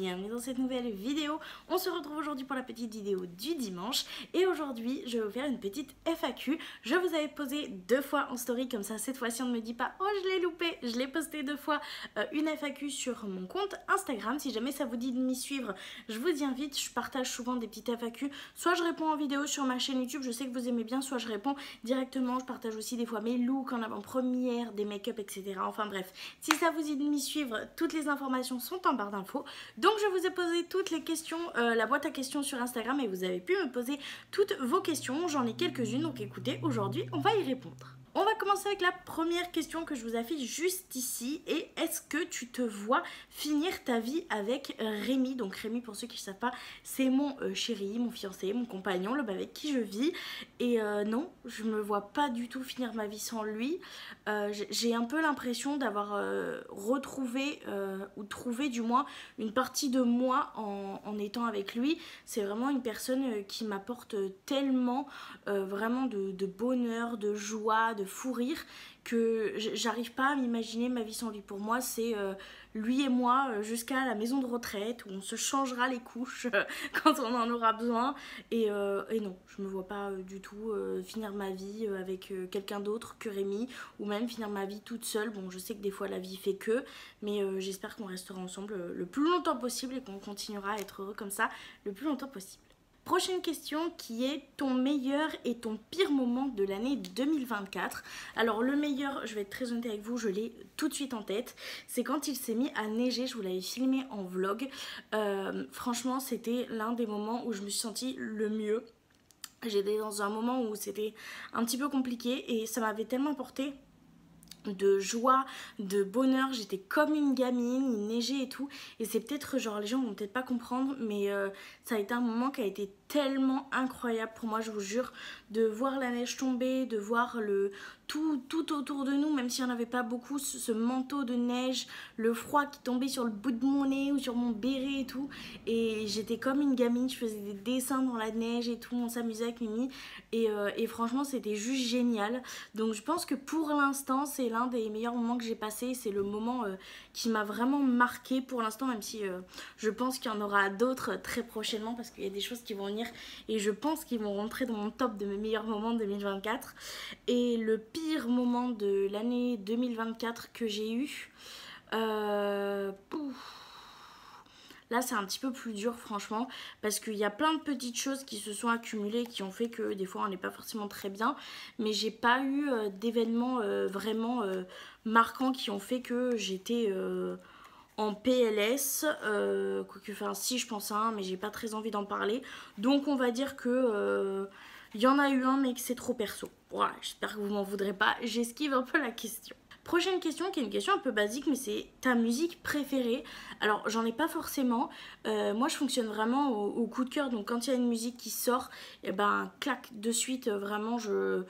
bienvenue dans cette nouvelle vidéo. On se retrouve aujourd'hui pour la petite vidéo du dimanche et aujourd'hui je vais vous faire une petite FAQ. Je vous avais posé 2 fois en story, comme ça cette fois-ci on ne me dit pas oh je l'ai loupé, je l'ai posté 2 fois une FAQ sur mon compte Instagram. Si jamais ça vous dit de m'y suivre, je vous y invite, je partage souvent des petites FAQ, soit je réponds en vidéo sur ma chaîne YouTube, je sais que vous aimez bien, soit je réponds directement, je partage aussi des fois mes looks en avant-première, des make-up etc. Enfin bref, si ça vous dit de m'y suivre, toutes les informations sont en barre d'infos. Donc je vous ai posé toutes les questions, la boîte à questions sur Instagram et vous avez pu me poser toutes vos questions. J'en ai quelques-unes, donc écoutez, aujourd'hui on va y répondre. On va commencer avec la première question que je vous affiche juste ici. Et est-ce que tu te vois finir ta vie avec Rémi? Donc Rémi, pour ceux qui ne savent pas, c'est mon chéri, mon fiancé, mon compagnon, l'homme avec qui je vis. Et non, je me vois pas du tout finir ma vie sans lui. J'ai un peu l'impression d'avoir retrouvé, ou trouvé du moins, une partie de moi en étant avec lui. C'est vraiment une personne qui m'apporte tellement vraiment de bonheur, de joie, de fou rire, que j'arrive pas à m'imaginer ma vie sans lui. Pour moi c'est lui et moi jusqu'à la maison de retraite où on se changera les couches quand on en aura besoin et non, je me vois pas du tout finir ma vie avec quelqu'un d'autre que Rémi, ou même finir ma vie toute seule. Bon, je sais que des fois la vie fait que, mais j'espère qu'on restera ensemble le plus longtemps possible et qu'on continuera à être heureux comme ça le plus longtemps possible. Prochaine question qui est ton meilleur et ton pire moment de l'année 2024. Alors le meilleur, je vais être très honnête avec vous, je l'ai tout de suite en tête. C'est quand il s'est mis à neiger, je vous l'avais filmé en vlog. Franchement c'était l'un des moments où je me suis sentie le mieux. J'étais dans un moment où c'était un petit peu compliqué et ça m'avait tellement apporté de joie, de bonheur, j'étais comme une gamine, il neigeait et tout, et c'est peut-être genre les gens vont peut-être pas comprendre, mais ça a été un moment qui a été tellement incroyable pour moi, je vous jure, de voir la neige tomber, de voir tout autour de nous, même s'il n'y en avait pas beaucoup, ce manteau de neige, le froid qui tombait sur le bout de mon nez ou sur mon béret et tout, et j'étais comme une gamine, je faisais des dessins dans la neige et tout, on s'amusait avec Mimi, et franchement c'était juste génial. Donc je pense que pour l'instant c'est l'un des meilleurs moments que j'ai passé, c'est le moment qui m'a vraiment marqué pour l'instant, même si je pense qu'il y en aura d'autres très prochainement parce qu'il y a des choses qui vont venir et je pense qu'ils vont rentrer dans mon top de mes meilleurs moments de 2024. Et le pire moment de l'année 2024 que j'ai eu, là c'est un petit peu plus dur franchement, parce qu'il y a plein de petites choses qui se sont accumulées qui ont fait que des fois on n'est pas forcément très bien, mais j'ai pas eu d'événements vraiment marquants qui ont fait que j'étais en PLS, quoique, enfin si, je pense à un, mais j'ai pas très envie d'en parler, donc on va dire que il y en a eu un mais que c'est trop perso. Voilà, j'espère que vous m'en voudrez pas, j'esquive un peu la question. Prochaine question qui est une question un peu basique, mais c'est ta musique préférée. Alors j'en ai pas forcément, moi je fonctionne vraiment au coup de cœur, donc quand il y a une musique qui sort, et ben clac de suite, vraiment je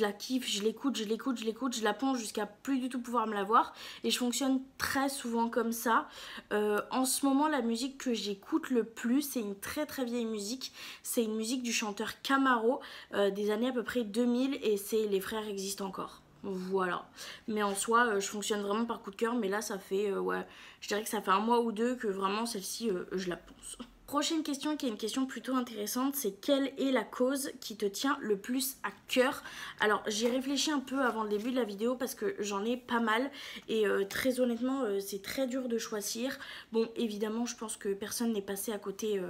la kiffe, je l'écoute, je la ponce jusqu'à plus du tout pouvoir me la voir, et je fonctionne très souvent comme ça. En ce moment la musique que j'écoute le plus, c'est une très vieille musique, c'est une musique du chanteur Camaro des années à peu près 2000, et c'est Les Frères Existent Encore. Voilà, mais en soi je fonctionne vraiment par coup de cœur, mais là ça fait ouais, je dirais que ça fait 1 mois ou 2 que vraiment celle-ci je la ponce. Prochaine question qui est une question plutôt intéressante, c'est quelle est la cause qui te tient le plus à cœur? Alors j'ai réfléchi un peu avant le début de la vidéo parce que j'en ai pas mal et très honnêtement c'est très dur de choisir. Bon, évidemment je pense que personne n'est passé à côté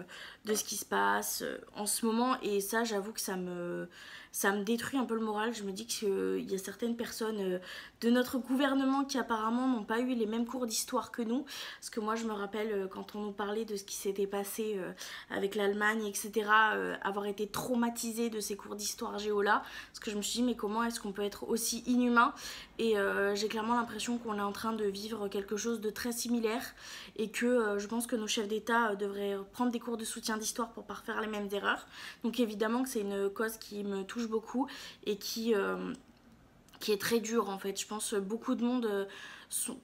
de ce qui se passe en ce moment, et ça j'avoue que ça me détruit un peu le moral. Je me dis qu'il y a certaines personnes de notre gouvernement qui apparemment n'ont pas eu les mêmes cours d'histoire que nous, parce que moi je me rappelle quand on nous parlait de ce qui s'était passé avec l'Allemagne etc, avoir été traumatisée de ces cours d'histoire géo là, parce que je me suis dit mais comment est-ce qu'on peut être aussi inhumain, et j'ai clairement l'impression qu'on est en train de vivre quelque chose de très similaire, et que je pense que nos chefs d'État devraient prendre des cours de soutien d'histoire pour pas refaire les mêmes erreurs. Donc évidemment que c'est une cause qui me touche beaucoup et qui est très dure en fait. Je pense beaucoup de monde sont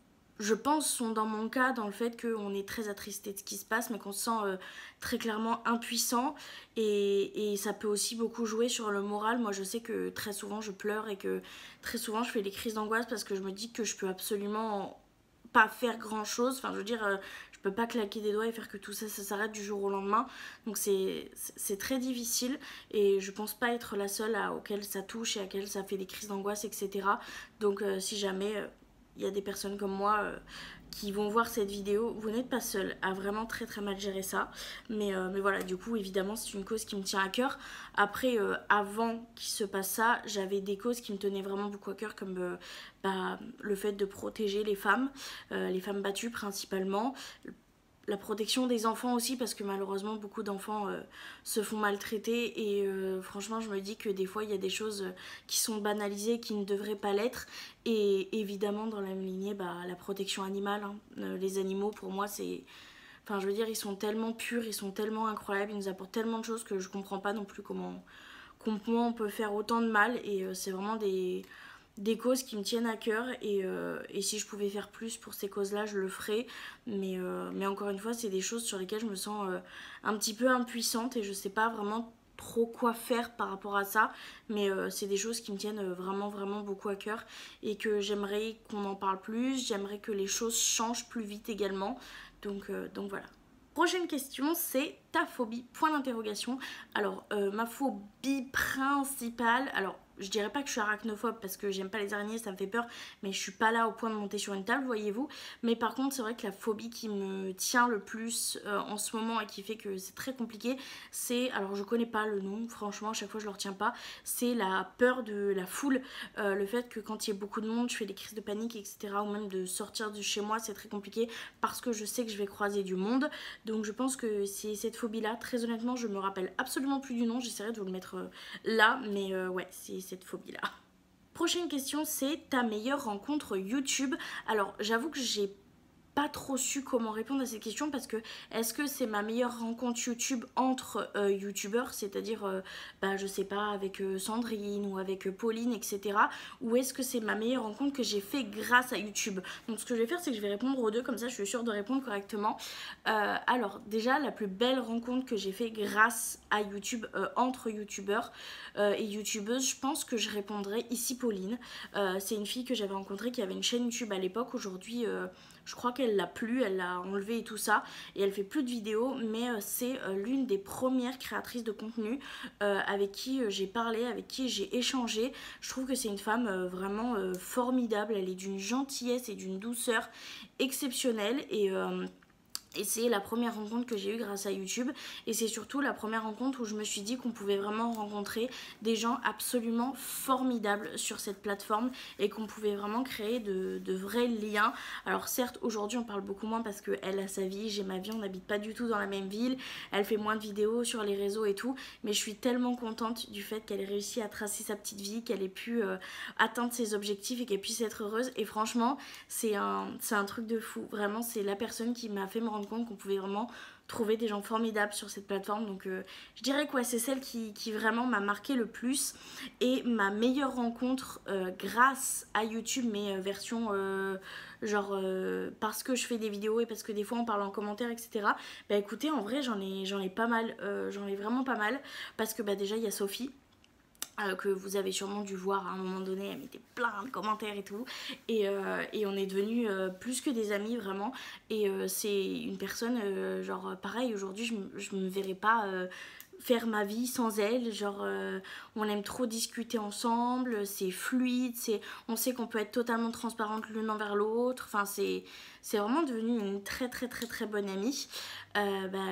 dans mon cas, dans le fait qu'on est très attristé de ce qui se passe, mais qu'on se sent très clairement impuissant, et ça peut aussi beaucoup jouer sur le moral. Moi je sais que très souvent je pleure et que très souvent je fais des crises d'angoisse parce que je me dis que je peux absolument pas faire grand chose, enfin je veux dire je peux pas claquer des doigts et faire que tout ça s'arrête du jour au lendemain. Donc c'est très difficile et je pense pas être la seule auquel ça touche et à laquelle ça fait des crises d'angoisse, etc. Donc si jamais il y a des personnes comme moi qui vont voir cette vidéo, vous n'êtes pas seul à vraiment très très mal gérer ça. Mais voilà, du coup évidemment c'est une cause qui me tient à cœur. Après avant qu'il se passe ça, j'avais des causes qui me tenaient vraiment beaucoup à cœur, comme le fait de protéger les femmes battues principalement, la protection des enfants aussi, parce que malheureusement beaucoup d'enfants se font maltraiter et franchement je me dis que des fois il y a des choses qui sont banalisées qui ne devraient pas l'être. Et évidemment dans la même lignée la protection animale, hein. Les animaux pour moi c'est... Enfin je veux dire ils sont tellement purs, ils sont tellement incroyables, ils nous apportent tellement de choses que je comprends pas non plus comment on peut faire autant de mal. Et c'est vraiment des causes qui me tiennent à cœur et si je pouvais faire plus pour ces causes-là, je le ferais. Mais encore une fois, c'est des choses sur lesquelles je me sens un petit peu impuissante et je sais pas vraiment trop quoi faire par rapport à ça. Mais c'est des choses qui me tiennent vraiment vraiment beaucoup à cœur et que j'aimerais qu'on en parle plus. J'aimerais que les choses changent plus vite également. Donc voilà. Prochaine question, c'est ta phobie, point d'interrogation. Alors ma phobie principale, alors je dirais pas que je suis arachnophobe parce que j'aime pas les araignées, ça me fait peur, mais je suis pas là au point de monter sur une table, voyez-vous. Mais par contre c'est vrai que la phobie qui me tient le plus en ce moment et qui fait que c'est très compliqué, c'est, alors je connais pas le nom, franchement à chaque fois je le retiens pas, c'est la peur de la foule. Le fait que quand il y a beaucoup de monde je fais des crises de panique, etc. Ou même de sortir de chez moi c'est très compliqué parce que je sais que je vais croiser du monde. Donc je pense que c'est cette phobie là, très honnêtement je me rappelle absolument plus du nom, j'essaierai de vous le mettre là, mais ouais c'est cette phobie là. Prochaine question, c'est ta meilleure rencontre YouTube. Alors j'avoue que j'ai pas trop su comment répondre à cette question parce que est-ce que c'est ma meilleure rencontre YouTube entre youtubeurs, c'est-à-dire je sais pas avec Sandrine ou avec Pauline, etc. ou est-ce que c'est ma meilleure rencontre que j'ai fait grâce à YouTube? Donc ce que je vais faire c'est que je vais répondre aux deux, comme ça je suis sûre de répondre correctement. Alors déjà la plus belle rencontre que j'ai fait grâce à YouTube, entre youtubeurs et youtubeuses, je pense que je répondrai ici Pauline. C'est une fille que j'avais rencontrée qui avait une chaîne YouTube à l'époque. Aujourd'hui je crois qu'elle l'a plus, elle l'a enlevé et tout ça, et elle fait plus de vidéos, mais c'est l'une des premières créatrices de contenu avec qui j'ai parlé, avec qui j'ai échangé. Je trouve que c'est une femme vraiment formidable, elle est d'une gentillesse et d'une douceur exceptionnelle et c'est la première rencontre que j'ai eue grâce à YouTube. Et c'est surtout la première rencontre où je me suis dit qu'on pouvait vraiment rencontrer des gens absolument formidables sur cette plateforme et qu'on pouvait vraiment créer de vrais liens. Alors certes, aujourd'hui on parle beaucoup moins parce qu'elle a sa vie, j'ai ma vie, on n'habite pas du tout dans la même ville. Elle fait moins de vidéos sur les réseaux et tout. Mais je suis tellement contente du fait qu'elle ait réussi à tracer sa petite vie, qu'elle ait pu atteindre ses objectifs et qu'elle puisse être heureuse. Et franchement, c'est un truc de fou. Vraiment, c'est la personne qui m'a fait me rendre compte qu'on pouvait vraiment trouver des gens formidables sur cette plateforme. Donc je dirais que ouais, c'est celle qui vraiment m'a marqué le plus. Et ma meilleure rencontre grâce à YouTube, mais version parce que je fais des vidéos et parce que des fois on parle en commentaire, etc. Bah écoutez, en vrai j'en ai pas mal, j'en ai vraiment pas mal, parce que déjà il y a Sophie, que vous avez sûrement dû voir à un moment donné, elle mettait plein de commentaires et tout, et on est devenus plus que des amis vraiment. Et c'est une personne pareil, aujourd'hui je me verrais pas faire ma vie sans elle. On aime trop discuter ensemble, c'est fluide, on sait qu'on peut être totalement transparente l'une envers l'autre. Enfin c'est vraiment devenu une très très très très bonne amie.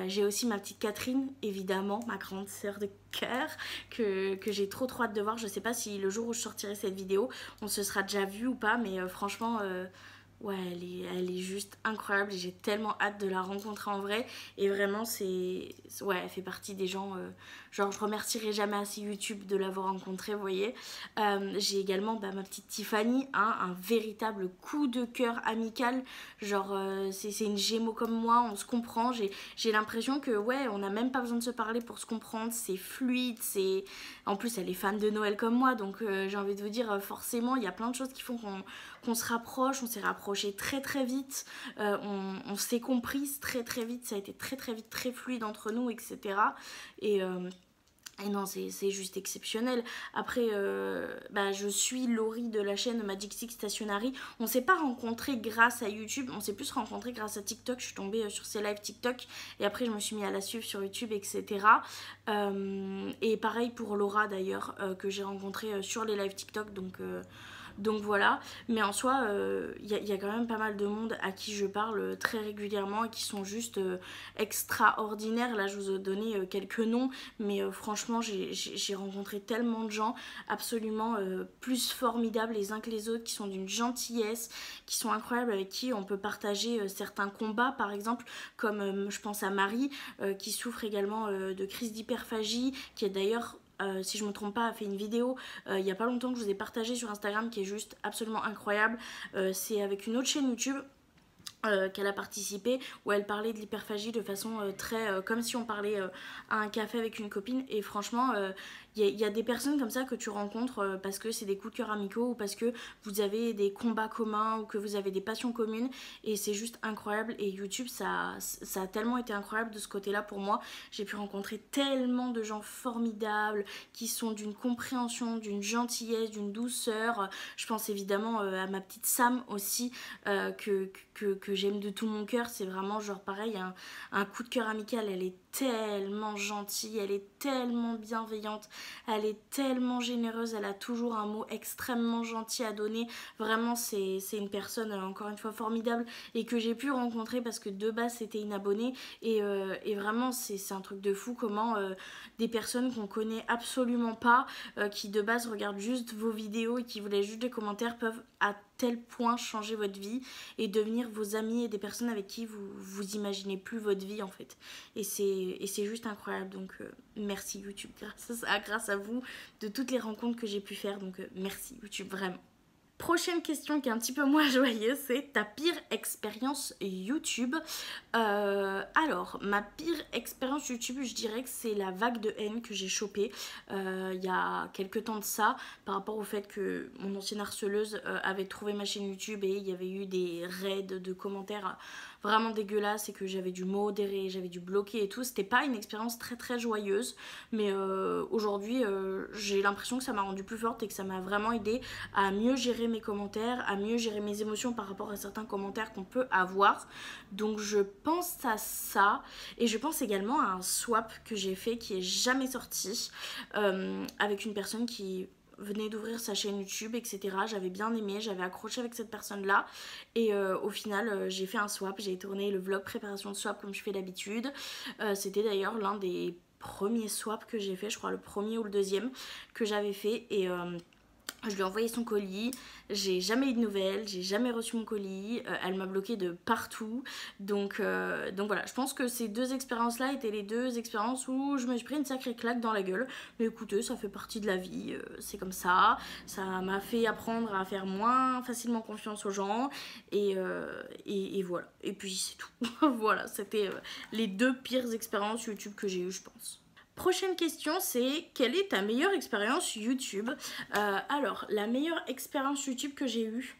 J'ai aussi ma petite Catherine, évidemment, ma grande sœur de cœur, que j'ai trop hâte de voir. Je sais pas si le jour où je sortirai cette vidéo on se sera déjà vu ou pas, mais franchement ouais, elle est juste incroyable et j'ai tellement hâte de la rencontrer en vrai. Et vraiment ouais, elle fait partie des gens je remercierai jamais assez YouTube de l'avoir rencontrée, vous voyez. J'ai également ma petite Tiffany, hein, un véritable coup de cœur amical. C'est une Gémeaux comme moi, on se comprend. J'ai l'impression que ouais, on n'a même pas besoin de se parler pour se comprendre, c'est fluide, en plus elle est fan de Noël comme moi, donc j'ai envie de vous dire forcément il y a plein de choses qui font qu'on se rapproche. On s'est rapprochés très très vite, on s'est comprises très très vite, ça a été très très vite, très fluide entre nous, etc. Et non, c'est juste exceptionnel. Après, je suis Laurie de la chaîne Magic Six Stationery. On s'est pas rencontrés grâce à YouTube, on s'est plus rencontrés grâce à TikTok. Je suis tombée sur ses lives TikTok et après je me suis mis à la suivre sur YouTube, etc. Et pareil pour Laura d'ailleurs, que j'ai rencontré sur les lives TikTok. Donc voilà, mais en soi, y a quand même pas mal de monde à qui je parle très régulièrement et qui sont juste extraordinaires. Là, je vous ai donné quelques noms, mais franchement, j'ai rencontré tellement de gens absolument plus formidables les uns que les autres, qui sont d'une gentillesse, qui sont incroyables, avec qui on peut partager certains combats, par exemple, comme je pense à Marie, qui souffre également de crise d'hyperphagie, qui est d'ailleurs si je me trompe pas, a fait une vidéo il y a pas longtemps que je vous ai partagé sur Instagram qui est juste absolument incroyable. C'est avec une autre chaîne YouTube qu'elle a participé, où elle parlait de l'hyperphagie de façon très comme si on parlait à un café avec une copine. Et franchement y a des personnes comme ça que tu rencontres parce que c'est des coups de cœur amicaux ou parce que vous avez des combats communs ou que vous avez des passions communes, et c'est juste incroyable. Et YouTube, ça a tellement été incroyable de ce côté là pour moi. J'ai pu rencontrer tellement de gens formidables qui sont d'une compréhension, d'une gentillesse, d'une douceur. Je pense évidemment à ma petite Sam aussi, que j'aime de tout mon cœur. C'est vraiment genre pareil, un coup de cœur amical. Elle est tellement gentille, elle est tellement bienveillante, elle est tellement généreuse, elle a toujours un mot extrêmement gentil à donner. Vraiment, c'est une personne encore une fois formidable et que j'ai pu rencontrer parce que de base c'était une abonnée. Et vraiment c'est un truc de fou comment des personnes qu'on connaît absolument pas, qui de base regardent juste vos vidéos et qui vous laissent juste des commentaires, peuvent à tel point changer votre vie et devenir vos amis et des personnes avec qui vous imaginez plus votre vie en fait. Et c'est juste incroyable. Donc merci YouTube, grâce à vous, de toutes les rencontres que j'ai pu faire. Donc merci YouTube, vraiment. Prochaine question qui est un petit peu moins joyeuse, c'est ta pire expérience YouTube. Alors, ma pire expérience YouTube, je dirais que c'est la vague de haine que j'ai chopée il y a quelques temps de ça, par rapport au fait que mon ancienne harceleuse avait trouvé ma chaîne YouTube et il y avait eu des raids de commentaires vraiment dégueulasses et que j'avais dû modérer, j'avais dû bloquer et tout. C'était pas une expérience très très joyeuse, mais aujourd'hui j'ai l'impression que ça m'a rendue plus forte et que ça m'a vraiment aidé à mieux gérer mes commentaires, à mieux gérer mes émotions par rapport à certains commentaires qu'on peut avoir. Donc je pense à ça, et je pense également à un swap que j'ai fait qui est jamais sorti, avec une personne qui venait d'ouvrir sa chaîne YouTube, etc. J'avais bien aimé, j'avais accroché avec cette personne là, et au final j'ai fait un swap, j'ai tourné le vlog préparation de swap comme je fais d'habitude. C'était d'ailleurs l'un des premiers swaps que j'ai fait, je crois le premier ou le deuxième que j'avais fait, et je lui ai envoyé son colis, j'ai jamais eu de nouvelles, j'ai jamais reçu mon colis, elle m'a bloqué de partout. Donc voilà, je pense que ces deux expériences-là étaient les deux expériences où je me suis pris une sacrée claque dans la gueule. Mais écoutez, ça fait partie de la vie, c'est comme ça. Ça m'a fait apprendre à faire moins facilement confiance aux gens. Et voilà, et puis c'est tout. Voilà, c'était les deux pires expériences YouTube que j'ai eues, je pense. Prochaine question, c'est quelle est ta meilleure expérience YouTube? Alors, la meilleure expérience YouTube que j'ai eue,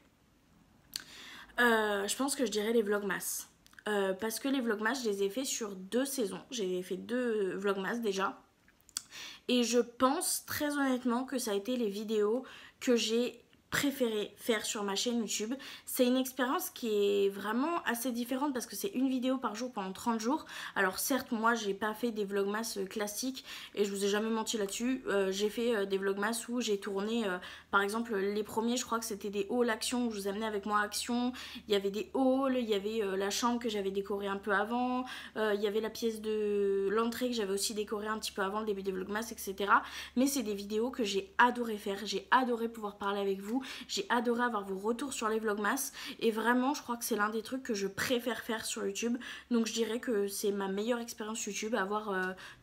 je pense que je dirais les vlogmas. Parce que les vlogmas, je les ai fait sur 2 saisons. J'ai fait 2 vlogmas déjà. Et je pense très honnêtement que ça a été les vidéos que j'ai préféré faire sur ma chaîne YouTube. C'est une expérience qui est vraiment assez différente parce que c'est une vidéo par jour pendant 30 jours. Alors certes, moi j'ai pas fait des vlogmas classiques et je vous ai jamais menti là-dessus. J'ai fait des vlogmas où j'ai tourné par exemple les premiers, je crois que c'était des hauls action où je vous amenais avec moi à Action. Il y avait des hauls, il y avait la chambre que j'avais décorée un peu avant, il y avait la pièce de l'entrée que j'avais aussi décorée un petit peu avant le début des vlogmas, etc. Mais c'est des vidéos que j'ai adoré faire, j'ai adoré pouvoir parler avec vous. J'ai adoré avoir vos retours sur les vlogmas et vraiment je crois que c'est l'un des trucs que je préfère faire sur YouTube. Donc je dirais que c'est ma meilleure expérience YouTube, avoir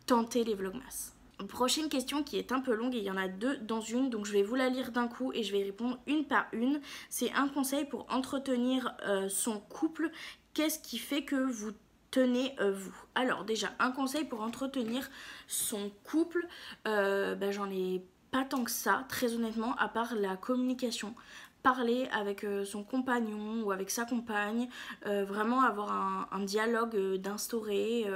tenté les vlogmas. Prochaine question qui est un peu longue et il y en a 2 dans une, donc je vais vous la lire d'un coup et je vais y répondre une par une. C'est un conseil pour entretenir son couple. Qu'est-ce qui fait que vous tenez vous? Alors déjà, un conseil pour entretenir son couple, j'en ai pas tant que ça, très honnêtement, à part la communication. parler avec son compagnon ou avec sa compagne, vraiment avoir un dialogue d'instaurer.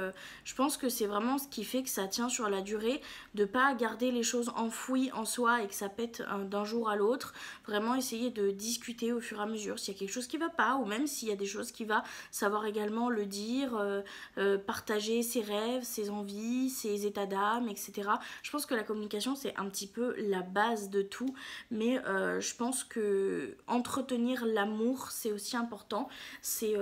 Je pense que c'est vraiment ce qui fait que ça tient sur la durée, de pas garder les choses enfouies en soi et que ça pète d'un jour à l'autre. Vraiment essayer de discuter au fur et à mesure s'il y a quelque chose qui va pas, ou même s'il y a des choses qui va, savoir également le dire, partager ses rêves, ses envies, ses états d'âme, etc. Je pense que la communication c'est un petit peu la base de tout, mais je pense que entretenir l'amour c'est aussi important, c'est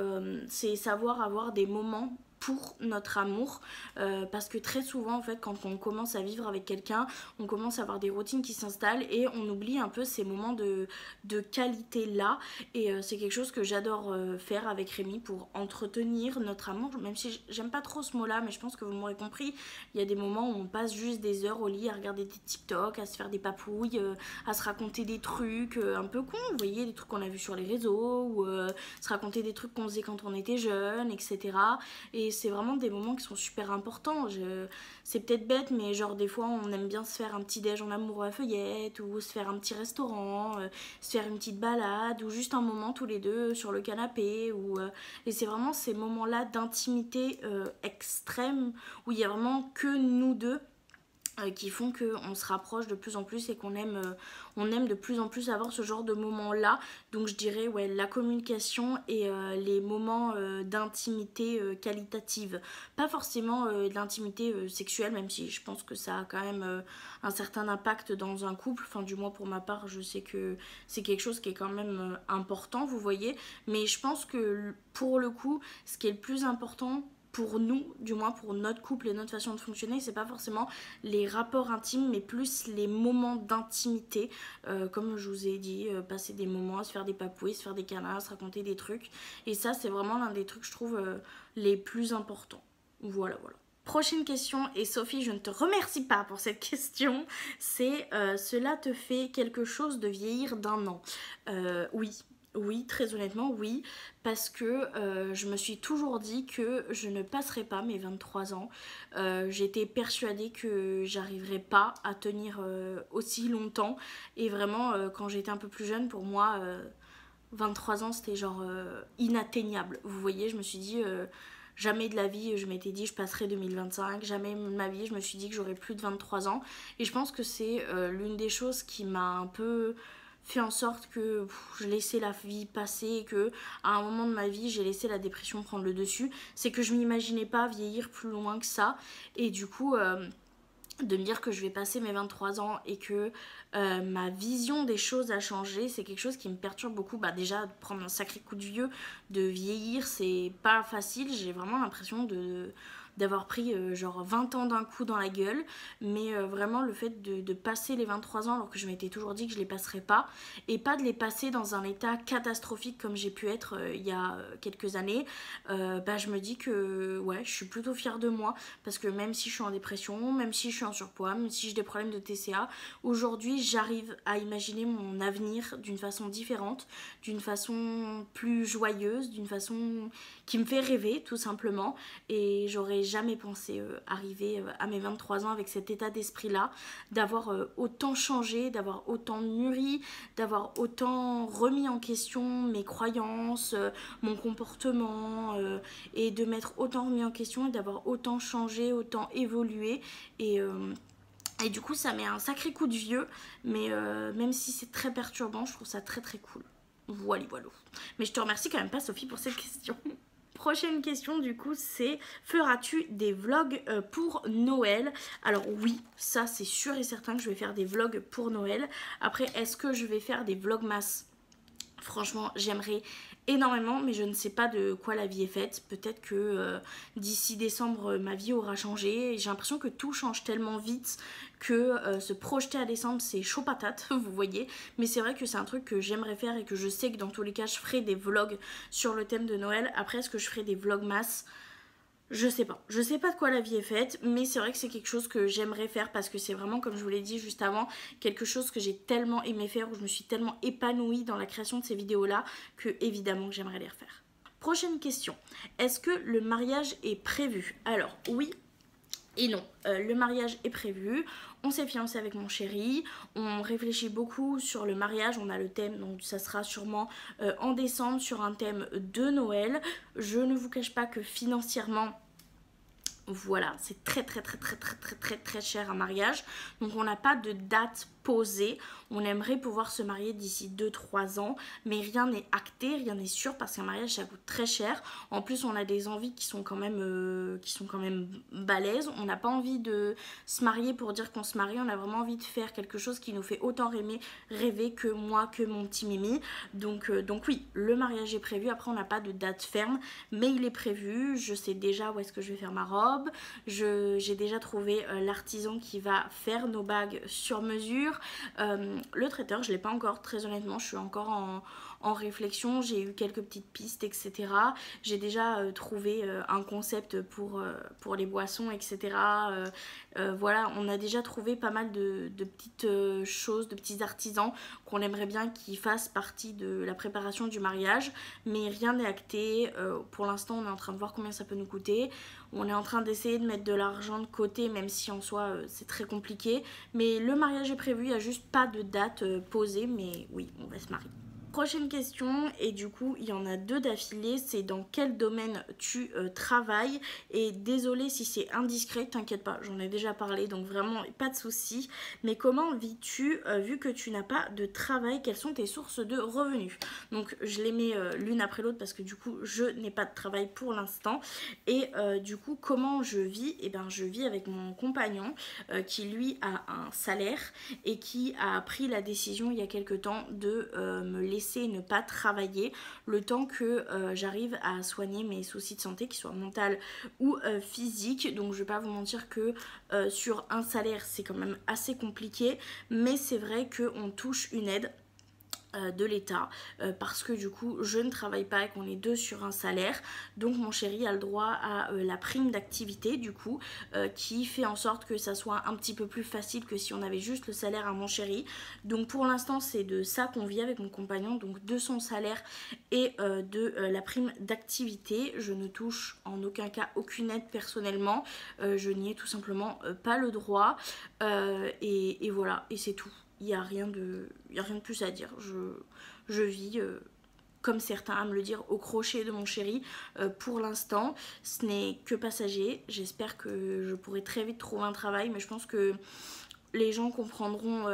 savoir avoir des moments pour notre amour, parce que très souvent en fait quand on commence à vivre avec quelqu'un, on commence à avoir des routines qui s'installent et on oublie un peu ces moments de qualité là, et c'est quelque chose que j'adore faire avec Rémi pour entretenir notre amour, même si j'aime pas trop ce mot là, mais je pense que vous m'aurez compris. Il y a des moments où on passe juste des heures au lit à regarder des TikTok, à se faire des papouilles, à se raconter des trucs un peu cons, vous voyez, des trucs qu'on a vus sur les réseaux, ou se raconter des trucs qu'on faisait quand on était jeune, etc. Et c'est vraiment des moments qui sont super importants. C'est peut-être bête, mais genre des fois on aime bien se faire un petit déj en amoureux à feuillette, ou se faire un petit restaurant, se faire une petite balade, ou juste un moment tous les deux sur le canapé, et c'est vraiment ces moments là d'intimité extrême, où il y a vraiment que nous deux qui font qu'on se rapproche de plus en plus et qu'on aime, on aime de plus en plus avoir ce genre de moments là. Donc je dirais ouais, la communication et les moments d'intimité qualitative, pas forcément de l'intimité sexuelle, même si je pense que ça a quand même un certain impact dans un couple, enfin du moins pour ma part je sais que c'est quelque chose qui est quand même important, vous voyez, mais je pense que pour le coup ce qui est le plus important pour nous, du moins pour notre couple et notre façon de fonctionner, c'est pas forcément les rapports intimes, mais plus les moments d'intimité, comme je vous ai dit, passer des moments à se faire des papouilles, se faire des câlins, se raconter des trucs, et ça c'est vraiment l'un des trucs je trouve les plus importants. Voilà. Prochaine question, et Sophie je ne te remercie pas pour cette question, c'est cela te fait quelque chose de vieillir d'un an? Oui, très honnêtement, oui, parce que je me suis toujours dit que je ne passerais pas mes 23 ans. J'étais persuadée que j'arriverais pas à tenir aussi longtemps. Et vraiment, quand j'étais un peu plus jeune, pour moi, 23 ans, c'était genre inatteignable. Vous voyez, je me suis dit, jamais de la vie, je m'étais dit, je passerai 2025. Jamais de ma vie, je me suis dit que j'aurais plus de 23 ans. Et je pense que c'est l'une des choses qui m'a un peu fait en sorte que je laissais la vie passer, et que à un moment de ma vie j'ai laissé la dépression prendre le dessus. C'est que je m'imaginais pas vieillir plus loin que ça, et du coup de me dire que je vais passer mes 23 ans et que ma vision des choses a changé, c'est quelque chose qui me perturbe beaucoup. Bah déjà, prendre un sacré coup de vieux, de vieillir, c'est pas facile. J'ai vraiment l'impression d'avoir pris genre 20 ans d'un coup dans la gueule, mais vraiment le fait de passer les 23 ans alors que je m'étais toujours dit que je les passerais pas, et pas de les passer dans un état catastrophique comme j'ai pu être il y a quelques années, bah je me dis que ouais, je suis plutôt fière de moi, parce que même si je suis en dépression, même si je suis en surpoids, même si j'ai des problèmes de TCA, aujourd'hui j'arrive à imaginer mon avenir d'une façon différente, d'une façon plus joyeuse, d'une façon qui me fait rêver tout simplement. Et j'aurais jamais pensé arriver à mes 23 ans avec cet état d'esprit là, d'avoir autant changé, d'avoir autant mûri, d'avoir autant remis en question mes croyances, mon comportement, et de m'être autant remis en question et d'avoir autant changé, autant évolué. Et du coup ça met un sacré coup de vieux, mais même si c'est très perturbant, je trouve ça très très cool. Voilà. Mais je te remercie quand même pas Sophie pour cette question. Prochaine question du coup, c'est feras-tu des vlogs pour Noël? Alors oui, ça c'est sûr et certain que je vais faire des vlogs pour Noël. Après, est-ce que je vais faire des vlogmas? Franchement, j'aimerais énormément, mais je ne sais pas de quoi la vie est faite. Peut-être que d'ici décembre, ma vie aura changé. J'ai l'impression que tout change tellement vite que se projeter à décembre, c'est chaud patate, vous voyez. Mais c'est vrai que c'est un truc que j'aimerais faire et que je sais que dans tous les cas, je ferai des vlogs sur le thème de Noël. Après, est-ce que je ferai des vlogmas? Je sais pas de quoi la vie est faite, mais c'est vrai que c'est quelque chose que j'aimerais faire, parce que c'est vraiment, comme je vous l'ai dit juste avant, quelque chose que j'ai tellement aimé faire, où je me suis tellement épanouie dans la création de ces vidéos là, que évidemment que j'aimerais les refaire. Prochaine question, est-ce que le mariage est prévu? Alors oui, Et non, le mariage est prévu, on s'est fiancé avec mon chéri, on réfléchit beaucoup sur le mariage, on a le thème, donc ça sera sûrement en décembre sur un thème de Noël. Je ne vous cache pas que financièrement, voilà, c'est très cher un mariage, donc on n'a pas de date posée. On aimerait pouvoir se marier d'ici 2-3 ans, mais rien n'est acté, rien n'est sûr parce qu'un mariage ça coûte très cher. En plus on a des envies qui sont quand même balèzes. On n'a pas envie de se marier pour dire qu'on se marie, on a vraiment envie de faire quelque chose qui nous fait autant rêver que moi, que mon petit Mimi. Donc oui, le mariage est prévu. Après on n'a pas de date ferme, mais il est prévu. Je sais déjà où est-ce que je vais faire ma robe. J'ai déjà trouvé l'artisan qui va faire nos bagues sur mesure. Le traiteur, je ne l'ai pas encore, très honnêtement, je suis encore en réflexion. J'ai eu quelques petites pistes, etc. J'ai déjà trouvé un concept pour les boissons, etc. Voilà, on a déjà trouvé pas mal de petites choses, de petits artisans qu'on aimerait bien qu'ils fassent partie de la préparation du mariage, mais rien n'est acté. Pour l'instant, on est en train de voir combien ça peut nous coûter. On est en train d'essayer de mettre de l'argent de côté, même si en soi c'est très compliqué. Mais le mariage est prévu, il n'y a juste pas de date posée, mais oui, on va se marier. Prochaine question, et du coup il y en a 2 d'affilée, c'est dans quel domaine tu travailles. Et désolée si c'est indiscret, t'inquiète pas, j'en ai déjà parlé, donc vraiment pas de soucis. Mais comment vis-tu vu que tu n'as pas de travail, quelles sont tes sources de revenus? Donc je les mets l'une après l'autre parce que du coup je n'ai pas de travail pour l'instant. Et du coup comment je vis? Et bien je vis avec mon compagnon qui lui a un salaire et qui a pris la décision il y a quelques temps de me laisser ne pas travailler le temps que j'arrive à soigner mes soucis de santé, qu'ils soient mentaux ou physiques. Donc je vais pas vous mentir que sur un salaire c'est quand même assez compliqué, mais c'est vrai qu'on touche une aide de l'État parce que du coup je ne travaille pas et qu'on est 2 sur un salaire. Donc mon chéri a le droit à la prime d'activité du coup qui fait en sorte que ça soit un petit peu plus facile que si on avait juste le salaire à mon chéri. Donc pour l'instant c'est de ça qu'on vit avec mon compagnon, donc de son salaire et de la prime d'activité. Je ne touche en aucun cas aucune aide personnellement, je n'y ai tout simplement pas le droit et voilà, et c'est tout. Il n'y a rien de plus à dire. Je vis, comme certains aiment le dire, au crochet de mon chéri. Pour l'instant, ce n'est que passager. J'espère que je pourrai très vite trouver un travail, mais je pense que les gens comprendront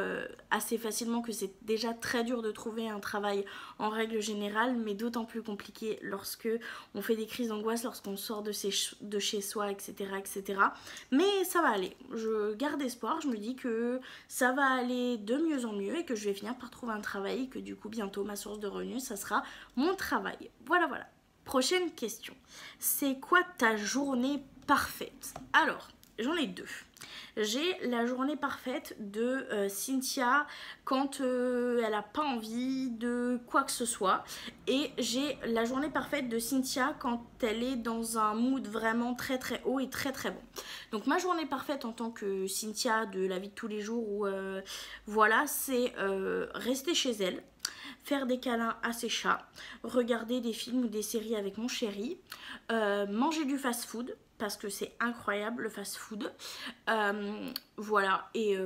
assez facilement que c'est déjà très dur de trouver un travail en règle générale, mais d'autant plus compliqué lorsque on fait des crises d'angoisse, lorsqu'on sort de chez soi, etc., etc. Mais ça va aller, je garde espoir, je me dis que ça va aller de mieux en mieux et que je vais finir par trouver un travail et que du coup bientôt ma source de revenus, ça sera mon travail. Voilà, voilà. Prochaine question, c'est quoi ta journée parfaite? Alors, j'en ai 2. J'ai la journée parfaite de Cynthia quand elle n'a pas envie de quoi que ce soit. Et j'ai la journée parfaite de Cynthia quand elle est dans un mood vraiment très très haut et très très bon. Donc ma journée parfaite en tant que Cynthia de la vie de tous les jours, où voilà, c'est rester chez elle, faire des câlins à ses chats, regarder des films ou des séries avec mon chéri, manger du fast-food, parce que c'est incroyable le fast-food, voilà, et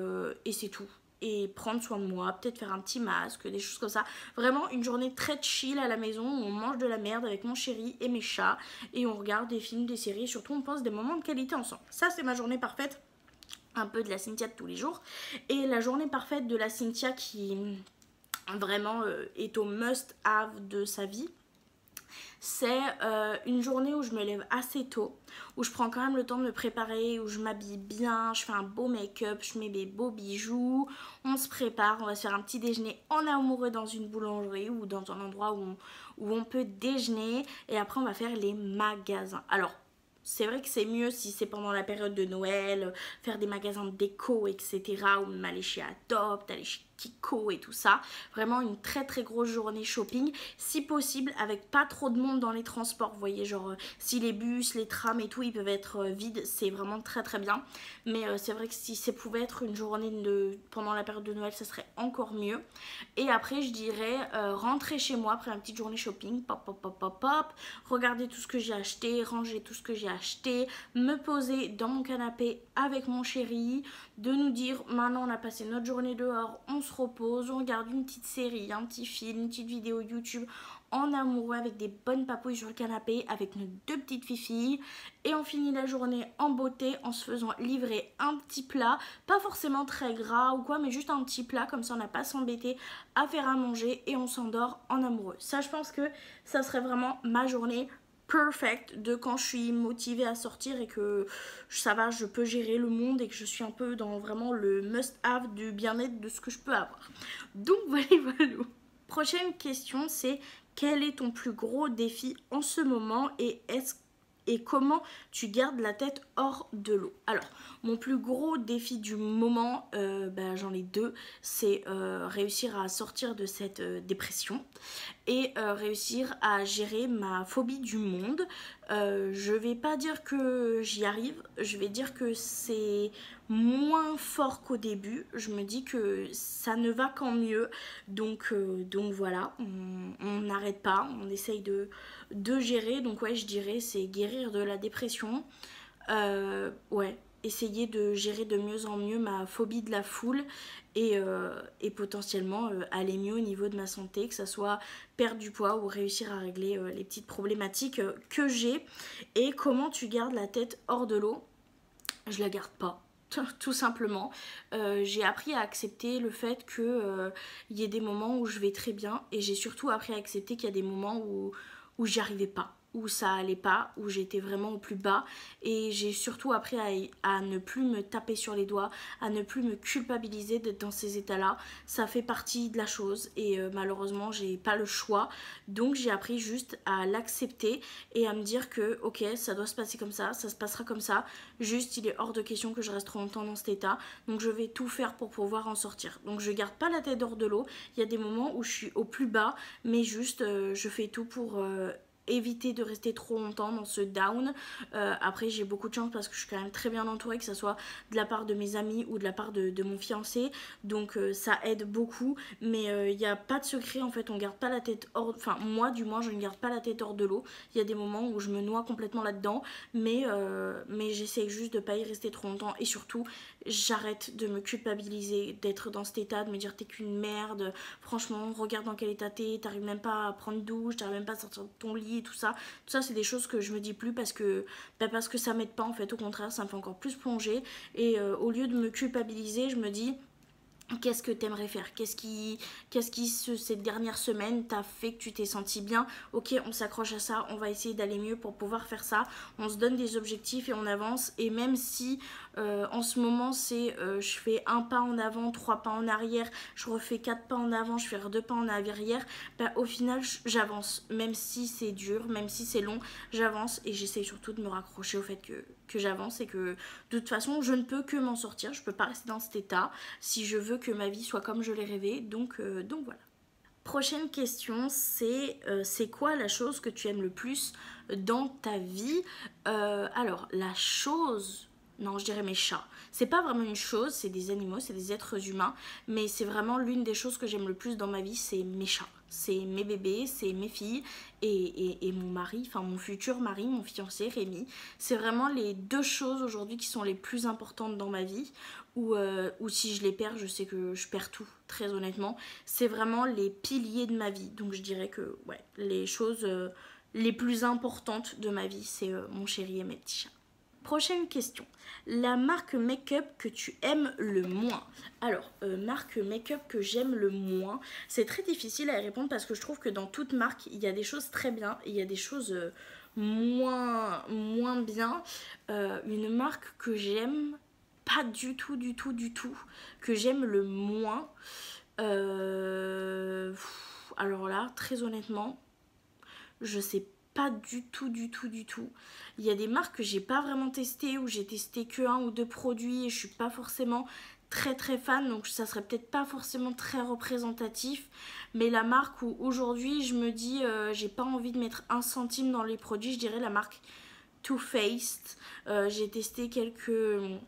c'est tout. Et prendre soin de moi, peut-être faire un petit masque, des choses comme ça. Vraiment une journée très chill à la maison où on mange de la merde avec mon chéri et mes chats, et on regarde des films, des séries, et surtout on passe des moments de qualité ensemble. Ça c'est ma journée parfaite, un peu de la Cynthia de tous les jours. Et la journée parfaite de la Cynthia qui vraiment est au must-have de sa vie, c'est une journée où je me lève assez tôt, où je prends quand même le temps de me préparer, où je m'habille bien, je fais un beau make-up, je mets mes beaux bijoux, on se prépare, on va se faire un petit déjeuner en amoureux dans une boulangerie ou dans un endroit où on peut déjeuner, et après on va faire les magasins. Alors c'est vrai que c'est mieux si c'est pendant la période de Noël, faire des magasins de déco, etc. Ou aller chez Adopt, aller chez Kiko et tout ça. Vraiment une très très grosse journée shopping, si possible avec pas trop de monde dans les transports. Vous voyez, genre si les bus, les trams et tout ils peuvent être vides, c'est vraiment très très bien. Mais c'est vrai que si ça pouvait être une journée pendant la période de Noël, ça serait encore mieux. Et après je dirais rentrer chez moi après une petite journée shopping, pop pop pop pop pop, regarder tout ce que j'ai acheté, ranger tout ce que j'ai acheté, me poser dans mon canapé avec mon chéri, de nous dire maintenant on a passé notre journée dehors, on se repose, on regarde une petite série, un petit film, une petite vidéo YouTube en amoureux avec des bonnes papouilles sur le canapé avec nos 2 petites filles et on finit la journée en beauté en se faisant livrer un petit plat, pas forcément très gras ou quoi, mais juste un petit plat, comme ça on n'a pas à s'embêter à faire à manger et on s'endort en amoureux. Ça, je pense que ça serait vraiment ma journée perfect de quand je suis motivée à sortir et que ça va, je peux gérer le monde et que je suis un peu dans vraiment le must-have du bien-être de ce que je peux avoir. Donc voilà, voilà. Prochaine question, c'est quel est ton plus gros défi en ce moment et comment tu gardes la tête hors de l'eau? Alors, mon plus gros défi du moment, j'en ai 2, c'est réussir à sortir de cette dépression et réussir à gérer ma phobie du monde. Je vais pas dire que j'y arrive, je vais dire que c'est moins fort qu'au début. Je me dis que ça ne va qu'en mieux, donc voilà, on n'arrête pas, on essaye de gérer. Donc ouais, je dirais c'est guérir de la dépression, ouais, essayer de gérer de mieux en mieux ma phobie de la foule et potentiellement aller mieux au niveau de ma santé, que ça soit perdre du poids ou réussir à régler les petites problématiques que j'ai. Et comment tu gardes la tête hors de l'eau? Je la garde pas. Tout simplement, j'ai appris à accepter le fait qu'il y ait des moments où je vais très bien et j'ai surtout appris à accepter qu'il y a des moments où j'y arrivais pas, où ça allait pas, où j'étais vraiment au plus bas et j'ai surtout appris à ne plus me taper sur les doigts, à ne plus me culpabiliser d'être dans ces états-là. Ça fait partie de la chose et malheureusement j'ai pas le choix, donc j'ai appris juste à l'accepter et à me dire que ok, ça doit se passer comme ça se passera comme ça, juste il est hors de question que je reste trop longtemps dans cet état, donc je vais tout faire pour pouvoir en sortir. Donc je garde pas la tête hors de l'eau, il y a des moments où je suis au plus bas, mais juste je fais tout pour éviter de rester trop longtemps dans ce down. Après j'ai beaucoup de chance parce que je suis quand même très bien entourée, que ce soit de la part de mes amis ou de la part de mon fiancé, donc ça aide beaucoup, mais il n'y a pas de secret en fait, on garde pas la tête hors, enfin moi du moins je ne garde pas la tête hors de l'eau. Il y a des moments où je me noie complètement là-dedans, mais j'essaie juste de pas y rester trop longtemps et surtout j'arrête de me culpabiliser d'être dans cet état, de me dire t'es qu'une merde, franchement regarde dans quel état t'arrives même pas à prendre douche, t'arrives même pas à sortir de ton lit, tout ça c'est des choses que je me dis plus parce que ça m'aide pas en fait, au contraire ça me fait encore plus plonger et au lieu de me culpabiliser je me dis qu'est-ce que t'aimerais faire, qu'est-ce qui cette dernière semaine t'a fait que tu t'es senti bien, ok on s'accroche à ça, on va essayer d'aller mieux pour pouvoir faire ça, on se donne des objectifs et on avance. Et même si en ce moment c'est je fais un pas en avant, 3 pas en arrière, je refais 4 pas en avant, je fais 2 pas en arrière, au final j'avance, même si c'est dur, même si c'est long, j'avance et j'essaie surtout de me raccrocher au fait que j'avance et que de toute façon je ne peux que m'en sortir, je peux pas rester dans cet état si je veux que ma vie soit comme je l'ai rêvé, donc voilà. Prochaine question, c'est quoi la chose que tu aimes le plus dans ta vie? Alors la chose, non je dirais mes chats, c'est pas vraiment une chose, c'est des animaux, c'est des êtres humains, mais c'est vraiment l'une des choses que j'aime le plus dans ma vie, c'est mes chats. C'est mes bébés, c'est mes filles et mon mari, enfin mon futur mari, mon fiancé Rémi. C'est vraiment les 2 choses aujourd'hui qui sont les plus importantes dans ma vie. Ou si je les perds, je sais que je perds tout, très honnêtement. C'est vraiment les piliers de ma vie. Donc je dirais que ouais, les choses les plus importantes de ma vie, c'est mon chéri et mes petits chats. Prochaine question. La marque make-up que tu aimes le moins? Alors, marque make-up que j'aime le moins, c'est très difficile à y répondre parce que je trouve que dans toute marque, il y a des choses très bien et il y a des choses moins bien. Une marque que j'aime pas du tout, que j'aime le moins. Alors là, très honnêtement, je sais pas du tout. Il y a des marques que j'ai pas vraiment testées, où j'ai testé que 1 ou 2 produits et je suis pas forcément très très fan, donc ça serait peut-être pas forcément très représentatif, mais la marque où aujourd'hui je me dis j'ai pas envie de mettre un centime dans les produits, je dirais la marque Too Faced. J'ai testé quelques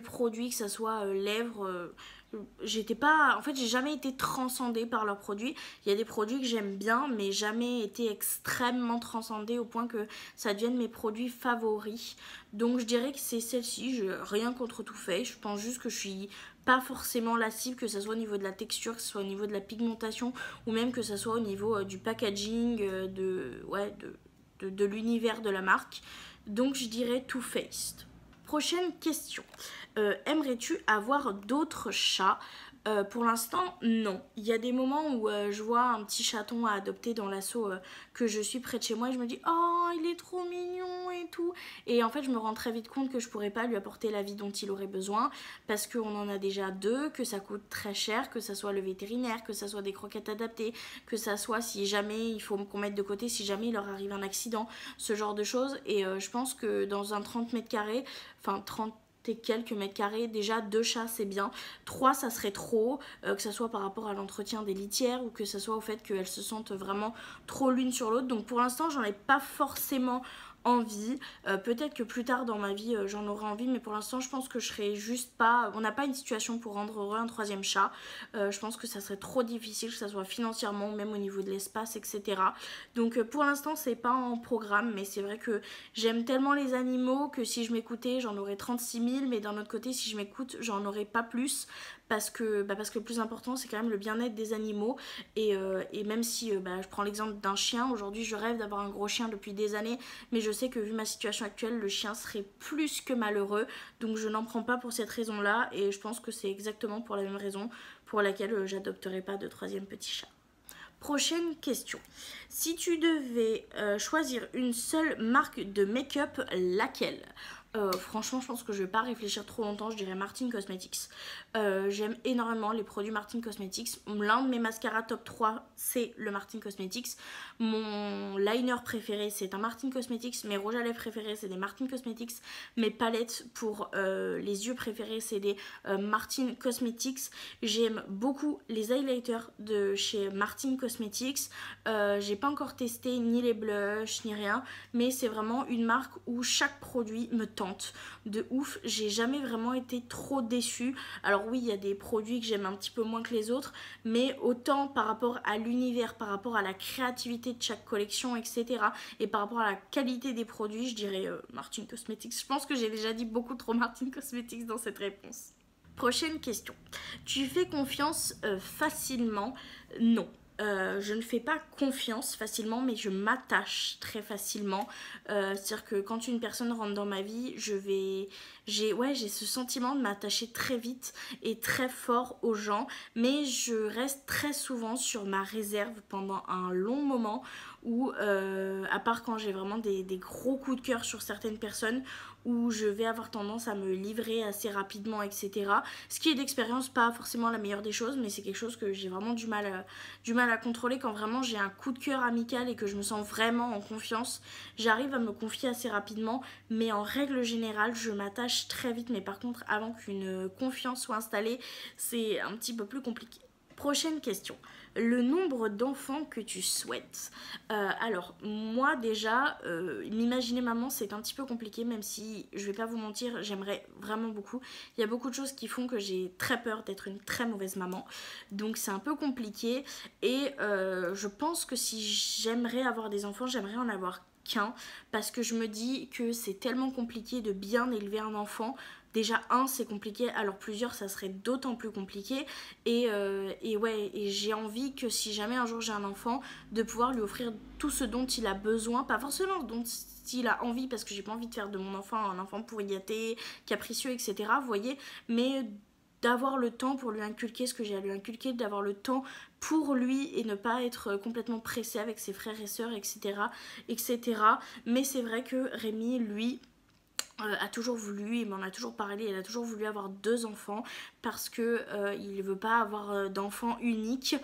produits, que ça soit lèvres. J'étais pas, en fait j'ai jamais été transcendée par leurs produits. Il y a des produits que j'aime bien, mais jamais été extrêmement transcendée au point que ça devienne mes produits favoris. Donc je dirais que c'est celle-ci. Rien contre Too Faced, je pense juste que je suis pas forcément la cible, que ce soit au niveau de la texture, que ce soit au niveau de la pigmentation, ou même que ce soit au niveau du packaging, de l'univers de la marque. Donc je dirais Too Faced. Prochaine question. Aimerais-tu avoir d'autres chats? Pour l'instant, non. Il y a des moments où je vois un petit chaton à adopter dans l'assaut que je suis près de chez moi et je me dis oh, il est trop mignon et tout. Et en fait, je me rends très vite compte que je pourrais pas lui apporter la vie dont il aurait besoin parce qu'on en a déjà deux, que ça coûte très cher, que ça soit le vétérinaire, que ça soit des croquettes adaptées, que ça soit si jamais il faut qu'on mette de côté, si jamais il leur arrive un accident, ce genre de choses. Et je pense que dans un 30 mètres carrés, enfin 30 et quelques mètres carrés, déjà 2 chats c'est bien, 3 ça serait trop, que ce soit par rapport à l'entretien des litières ou que ce soit au fait qu'elles se sentent vraiment trop l'une sur l'autre. Donc pour l'instant j'en ai pas forcément envie, peut-être que plus tard dans ma vie j'en aurai envie, mais pour l'instant je pense que je serais juste pas, on n'a pas une situation pour rendre heureux un troisième chat. Je pense que ça serait trop difficile, que ça soit financièrement ou même au niveau de l'espace, etc. Donc pour l'instant c'est pas en programme, mais c'est vrai que j'aime tellement les animaux que si je m'écoutais j'en aurais 36 000, mais d'un autre côté si je m'écoute j'en aurais pas plus, parce que le plus important c'est quand même le bien-être des animaux. Et même si je prends l'exemple d'un chien, aujourd'hui je rêve d'avoir un gros chien depuis des années, mais je sais que vu ma situation actuelle le chien serait plus que malheureux, donc je n'en prends pas pour cette raison là, et je pense que c'est exactement pour la même raison pour laquelle j'adopterai pas de troisième petit chat. Prochaine question. Si tu devais choisir une seule marque de make-up, laquelle? Franchement, je pense que je vais pas réfléchir trop longtemps, je dirais Martin Cosmetics. J'aime énormément les produits Martin Cosmetics. L'un de mes mascaras top 3, c'est le Martin Cosmetics. Mon liner préféré, c'est un Martin Cosmetics. Mes rouges à lèvres préférés, c'est des Martin Cosmetics. Mes palettes pour les yeux préférés, c'est des Martin Cosmetics. J'aime beaucoup les highlighters de chez Martin Cosmetics. J'ai pas encore testé ni les blushs, ni rien. Mais c'est vraiment une marque où chaque produit me tente de ouf. J'ai jamais vraiment été trop déçue. Alors oui, il y a des produits que j'aime un petit peu moins que les autres, mais autant par rapport à l'univers, par rapport à la créativité de chaque collection, etc. et par rapport à la qualité des produits, je dirais Martin Cosmetics. Je pense que j'ai déjà dit beaucoup trop Martin Cosmetics dans cette réponse. Prochaine question. Tu fais confiance facilement? Non. Je ne fais pas confiance facilement, mais je m'attache très facilement. C'est-à-dire que quand une personne rentre dans ma vie, j'ai ce sentiment de m'attacher très vite et très fort aux gens, mais je reste très souvent sur ma réserve pendant un long moment où, à part quand j'ai vraiment des gros coups de cœur sur certaines personnes, où je vais avoir tendance à me livrer assez rapidement, etc. Ce qui est d'expérience pas forcément la meilleure des choses, mais c'est quelque chose que j'ai vraiment du mal à contrôler. Quand vraiment j'ai un coup de cœur amical et que je me sens vraiment en confiance, j'arrive à me confier assez rapidement, mais en règle générale je m'attache très vite. Mais par contre, avant qu'une confiance soit installée, c'est un petit peu plus compliqué. Prochaine question. Le nombre d'enfants que tu souhaites. Alors, moi déjà, m'imaginer maman, c'est un petit peu compliqué, même si, je vais pas vous mentir, j'aimerais vraiment beaucoup. Il y a beaucoup de choses qui font que j'ai très peur d'être une très mauvaise maman. Donc c'est un peu compliqué. Et je pense que si j'aimerais avoir des enfants, j'aimerais en avoir qu'un. Parce que je me dis que c'est tellement compliqué de bien élever un enfant. Déjà un c'est compliqué, alors plusieurs ça serait d'autant plus compliqué. Et j'ai envie que si jamais un jour j'ai un enfant, de pouvoir lui offrir tout ce dont il a besoin, pas forcément dont il a envie, parce que j'ai pas envie de faire de mon enfant un enfant pourri gâté, capricieux, etc. Vous voyez, mais d'avoir le temps pour lui inculquer ce que j'ai à lui inculquer, d'avoir le temps pour lui et ne pas être complètement pressé avec ses frères et sœurs, etc. Mais c'est vrai que Rémi, lui, a toujours voulu, il m'en a toujours parlé, elle a toujours voulu avoir 2 enfants parce que il veut pas avoir d'enfant unique.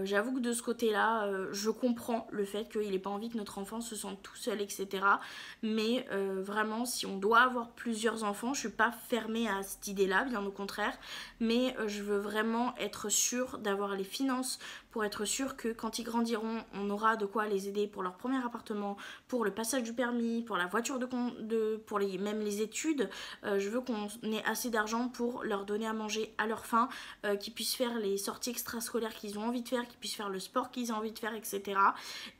J'avoue que de ce côté-là, je comprends le fait qu'il n'ait pas envie que notre enfant se sente tout seul, etc. Mais vraiment, si on doit avoir plusieurs enfants, je suis pas fermée à cette idée-là, bien au contraire. Mais je veux vraiment être sûre d'avoir les finances pour être sûre que quand ils grandiront, on aura de quoi les aider pour leur premier appartement, pour le passage du permis, pour la voiture pour même les études. Je veux qu'on ait assez d'argent pour leur donner à manger à leur faim, qu'ils puissent faire les sorties extrascolaires qu'ils ont envie de faire, qu'ils puissent faire le sport qu'ils ont envie de faire, etc.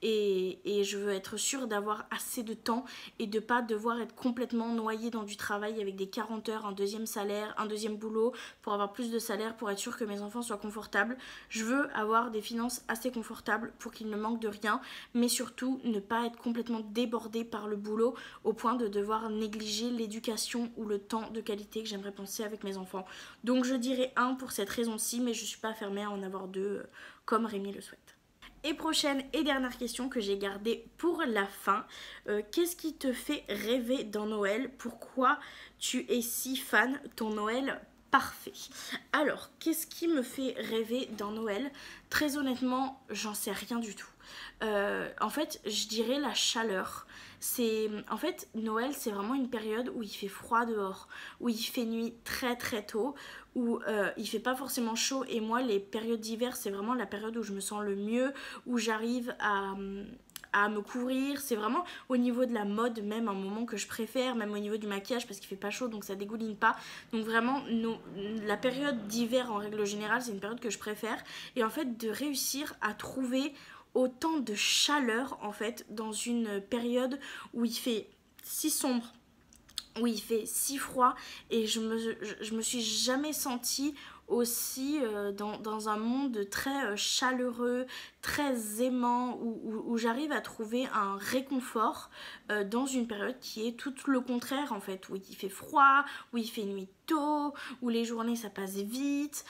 Et je veux être sûre d'avoir assez de temps et de pas devoir être complètement noyée dans du travail avec des 40 heures, un deuxième salaire, un deuxième boulot pour avoir plus de salaire, pour être sûre que mes enfants soient confortables. Je veux avoir des finances assez confortables pour qu'ils ne manquent de rien, mais surtout ne pas être complètement débordée par le boulot au point de devoir négliger l'éducation ou le temps de qualité que j'aimerais penser avec mes enfants. Donc je dirais 1 pour cette raison-ci, mais je suis pas fermée à en avoir 2 comme Rémi le souhaite. Et prochaine et dernière question que j'ai gardée pour la fin. Qu'est-ce qui te fait rêver dans Noël? Pourquoi tu es si fan? Ton Noël parfait. Alors, qu'est-ce qui me fait rêver dans Noël? Très honnêtement, j'en sais rien du tout. En fait, je dirais la chaleur. En fait, Noël, c'est vraiment une période où il fait froid dehors, où il fait nuit très très tôt, où il fait pas forcément chaud. Et moi, les périodes d'hiver, c'est vraiment la période où je me sens le mieux, où j'arrive à me couvrir. C'est vraiment au niveau de la mode même un moment que je préfère, même au niveau du maquillage parce qu'il fait pas chaud donc ça dégouline pas. Donc vraiment la période d'hiver en règle générale c'est une période que je préfère. Et en fait de réussir à trouver autant de chaleur en fait dans une période où il fait si sombre, où il fait si froid, et je me suis jamais sentie aussi dans un monde très chaleureux, très aimant, où j'arrive à trouver un réconfort dans une période qui est tout le contraire en fait, où il fait froid, où il fait nuit tôt, où les journées ça passe vite,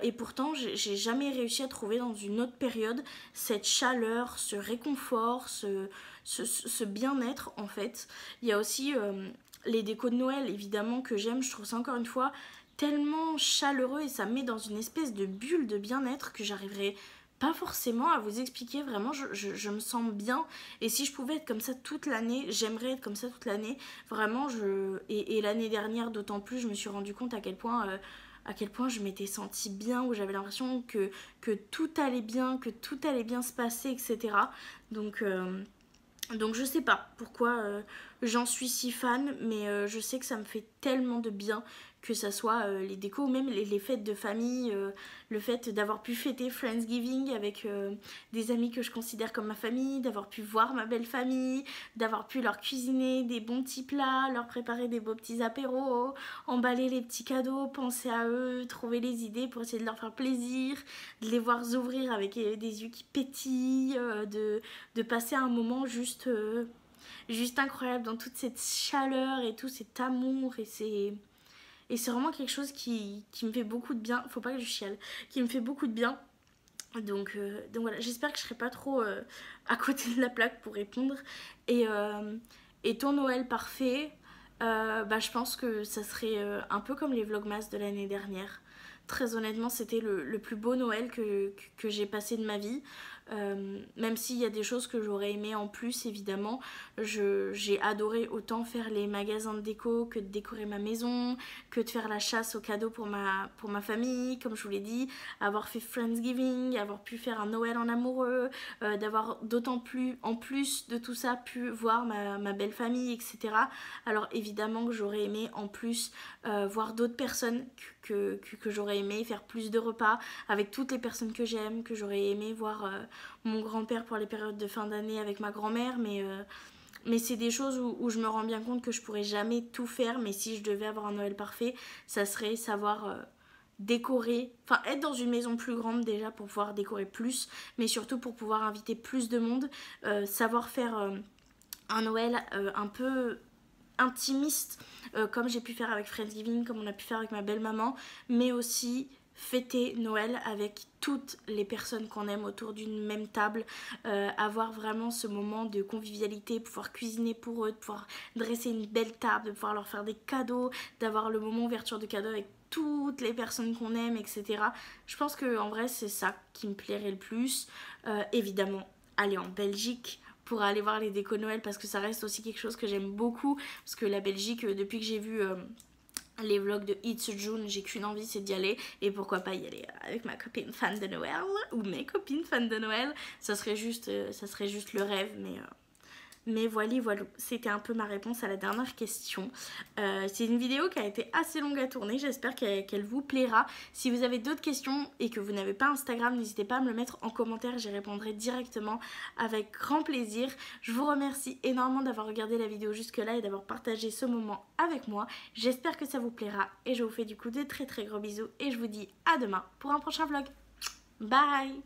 et pourtant j'ai jamais réussi à trouver dans une autre période cette chaleur, ce réconfort, ce bien-être en fait. Il y a aussi les décos de Noël évidemment que j'aime, je trouve ça encore une fois tellement chaleureux et ça me met dans une espèce de bulle de bien-être que j'arriverai pas forcément à vous expliquer. Vraiment je me sens bien, et si je pouvais être comme ça toute l'année, j'aimerais être comme ça toute l'année. Vraiment et l'année dernière d'autant plus, je me suis rendu compte à quel point je m'étais sentie bien, où j'avais l'impression que tout allait bien, que tout allait bien se passer, etc. Donc je sais pas pourquoi j'en suis si fan, mais je sais que ça me fait tellement de bien, que ça soit les décos ou même les fêtes de famille, le fait d'avoir pu fêter Friendsgiving avec des amis que je considère comme ma famille, d'avoir pu voir ma belle famille, d'avoir pu leur cuisiner des bons petits plats, leur préparer des beaux petits apéros, emballer les petits cadeaux, penser à eux, trouver les idées pour essayer de leur faire plaisir, de les voir s'ouvrir avec des yeux qui pétillent, de passer un moment juste incroyable dans toute cette chaleur et tout cet amour, et c'est vraiment quelque chose qui me fait beaucoup de bien. Faut pas que je chiale, qui me fait beaucoup de bien. Donc voilà, j'espère que je serai pas trop à côté de la plaque pour répondre. Et ton Noël parfait, je pense que ça serait un peu comme les vlogmas de l'année dernière. Très honnêtement, c'était le plus beau Noël que j'ai passé de ma vie. Même s'il y a des choses que j'aurais aimé en plus, évidemment. J'ai adoré autant faire les magasins de déco que de décorer ma maison, que de faire la chasse aux cadeaux pour ma famille, comme je vous l'ai dit, avoir fait Friendsgiving, avoir pu faire un Noël en amoureux, d'avoir d'autant plus, en plus de tout ça, pu voir ma belle famille, etc. Alors évidemment que j'aurais aimé en plus voir d'autres personnes que j'aurais aimé faire plus de repas avec toutes les personnes que j'aime, que j'aurais aimé voir mon grand-père pour les périodes de fin d'année avec ma grand-mère, mais c'est des choses où je me rends bien compte que je pourrais jamais tout faire. Mais si je devais avoir un Noël parfait, ça serait savoir décorer, enfin être dans une maison plus grande déjà pour pouvoir décorer plus, mais surtout pour pouvoir inviter plus de monde, savoir faire un Noël un peu intimiste, comme j'ai pu faire avec Friendsgiving, comme on a pu faire avec ma belle-maman, mais aussi fêter Noël avec toutes les personnes qu'on aime autour d'une même table, avoir vraiment ce moment de convivialité, pouvoir cuisiner pour eux, de pouvoir dresser une belle table, de pouvoir leur faire des cadeaux, d'avoir le moment ouverture de cadeaux avec toutes les personnes qu'on aime, etc. Je pense que en vrai c'est ça qui me plairait le plus. Évidemment, aller en Belgique pour aller voir les décos Noël, parce que ça reste aussi quelque chose que j'aime beaucoup, parce que la Belgique, depuis que j'ai vu les vlogs de It's June, j'ai qu'une envie, c'est d'y aller, et pourquoi pas y aller avec ma copine fan de Noël, ou mes copines fans de Noël. Ça serait juste le rêve, mais voilà, c'était un peu ma réponse à la dernière question. C'est une vidéo qui a été assez longue à tourner, j'espère qu'elle vous plaira. Si vous avez d'autres questions et que vous n'avez pas Instagram, n'hésitez pas à me le mettre en commentaire, j'y répondrai directement avec grand plaisir. Je vous remercie énormément d'avoir regardé la vidéo jusque là et d'avoir partagé ce moment avec moi. J'espère que ça vous plaira et je vous fais du coup de très très gros bisous et je vous dis à demain pour un prochain vlog. Bye!